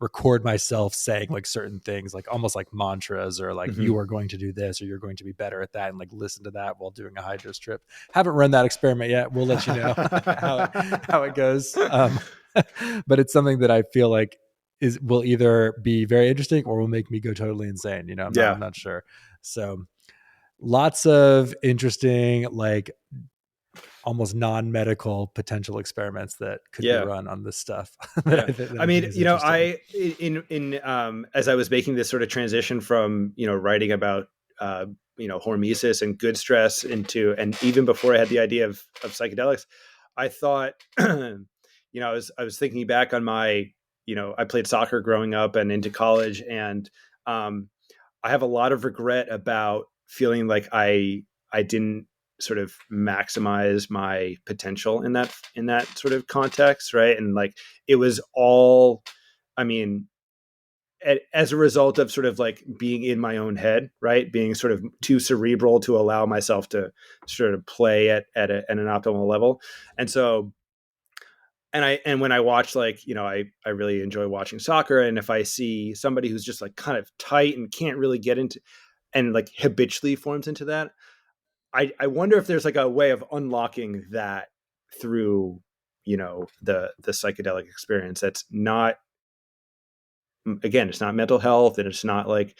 record myself saying like certain things, like almost like mantras, or like hmm you are going to do this or you're going to be better at that, and like listen to that while doing a high dose trip. Haven't run that experiment yet. We'll let you know how it goes. But it's something that I feel like will either be very interesting or will make me go totally insane. I'm yeah, not sure. So lots of interesting, like almost non-medical potential experiments that could be yeah. run on this stuff Yeah, that I I think mean, is interesting. I in as I was making this sort of transition from writing about hormesis and good stress into, and even before I had the idea of psychedelics, I thought, I was thinking back on my, I played soccer growing up and into college, and um, I have a lot of regret about feeling like I didn't sort of maximize my potential in that sort of context, right? And like it was all, I mean, as a result of sort of like being in my own head, right? Being sort of too cerebral to allow myself to sort of play at an optimal level. And so and when I watch, like, I really enjoy watching soccer, and if I see somebody who's just like kind of tight and can't really get into and like habitually forms into that, I wonder if there's like a way of unlocking that through the psychedelic experience that's not, again, it's not mental health, and it's not like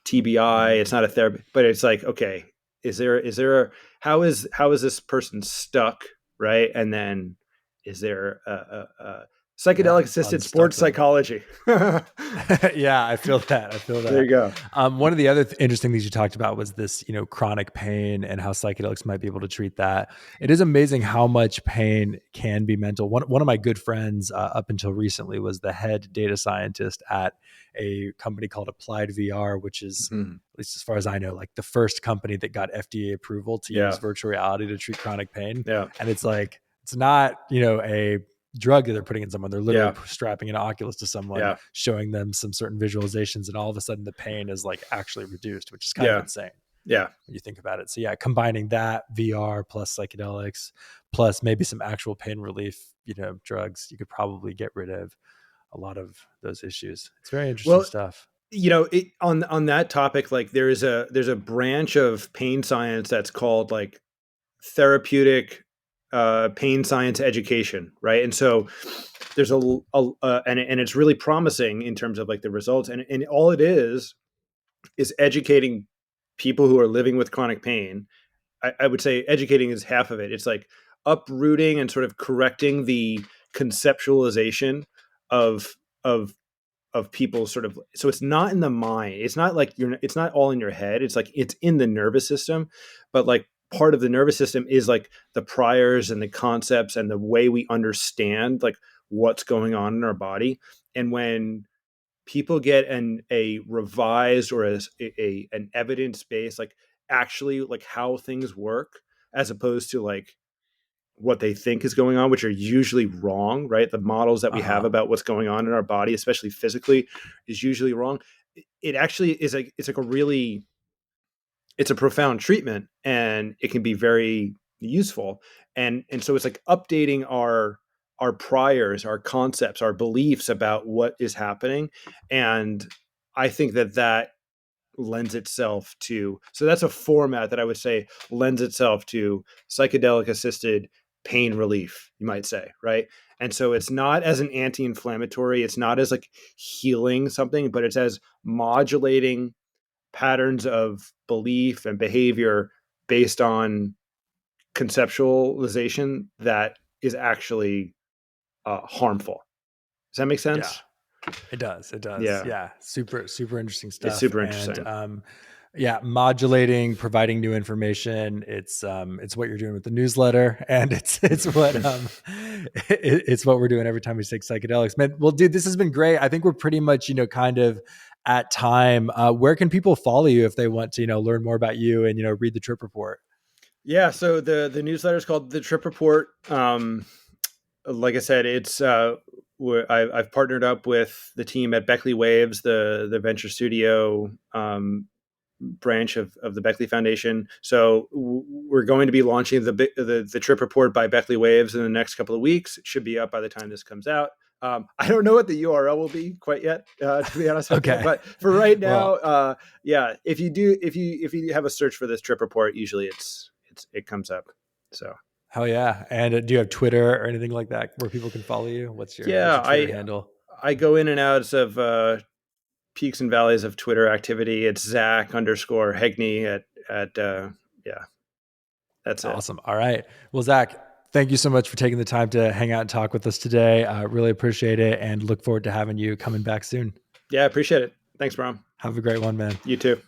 TBI, Mhm. it's not a therapy, but it's like, okay, is there how is this person stuck, right? And then is there a Psychedelic assisted sports psychology. Yeah, I feel that. There you go. One of the other interesting things you talked about was this, chronic pain and how psychedelics might be able to treat that. It is amazing how much pain can be mental. One of my good friends up until recently was the head data scientist at a company called Applied VR, which is, at least as far as I know, like the first company that got FDA approval to use virtual reality to treat chronic pain. Yeah. And it's like, it's not, a drug that they're putting in someone. They're literally strapping an Oculus to someone, showing them some certain visualizations, and all of a sudden the pain is like actually reduced, which is kind of insane. Yeah. When you think about it. So combining that VR plus psychedelics, plus maybe some actual pain relief, drugs, you could probably get rid of a lot of those issues. It's very interesting stuff. On that topic, like there's a branch of pain science that's called like therapeutic pain science education, right? And so there's and it's really promising in terms of like the results, and all it is educating people who are living with chronic pain. I would say educating is half of it. It's like uprooting and sort of correcting the conceptualization of people sort of, so it's not in the mind. It's not like it's not all in your head. It's like it's in the nervous system, but like part of the nervous system is like the priors and the concepts and the way we understand like what's going on in our body. And when people get a revised or an evidence-based, like actually like how things work, as opposed to like what they think is going on, which are usually wrong, right? The models that we have about what's going on in our body, especially physically, is usually wrong. It actually is like, it's a profound treatment, and it can be very useful. And so it's like updating our priors, our concepts, our beliefs about what is happening. And I think that lends itself to, so that's a format that I would say lends itself to psychedelic assisted pain relief, you might say, right? And so it's not as an anti-inflammatory, it's not as like healing something, but it's as modulating patterns of belief and behavior based on conceptualization that is actually harmful. Does that make sense? Yeah, it does. Yeah. Yeah. Super, super interesting stuff. It's super interesting. And, modulating, providing new information. It's what you're doing with the newsletter, and it's what it's what we're doing every time we take psychedelics, man. Well, dude, this has been great. I think we're pretty much, kind of at time. Where can people follow you if they want to, learn more about you and, read the trip report? Yeah. So the newsletter is called The Trip Report. Like I said, it's I've partnered up with the team at Beckley Waves, the venture studio branch of the Beckley Foundation. So we're going to be launching the Trip Report by Beckley Waves in the next couple of weeks. It should be up by the time this comes out. I don't know what the URL will be quite yet, to be honest. Okay. But for right now, if you have a search for this Trip Report, usually it comes up. So. Hell yeah. And do you have Twitter or anything like that where people can follow you? What's your Twitter handle? I go in and out of peaks and valleys of Twitter activity. It's Zach_Haigney at that's it. Awesome. All right. Well, Zach, thank you so much for taking the time to hang out and talk with us today. I really appreciate it, and look forward to having you coming back soon. Yeah, I appreciate it. Thanks, Brom. Have a great one, man. You too.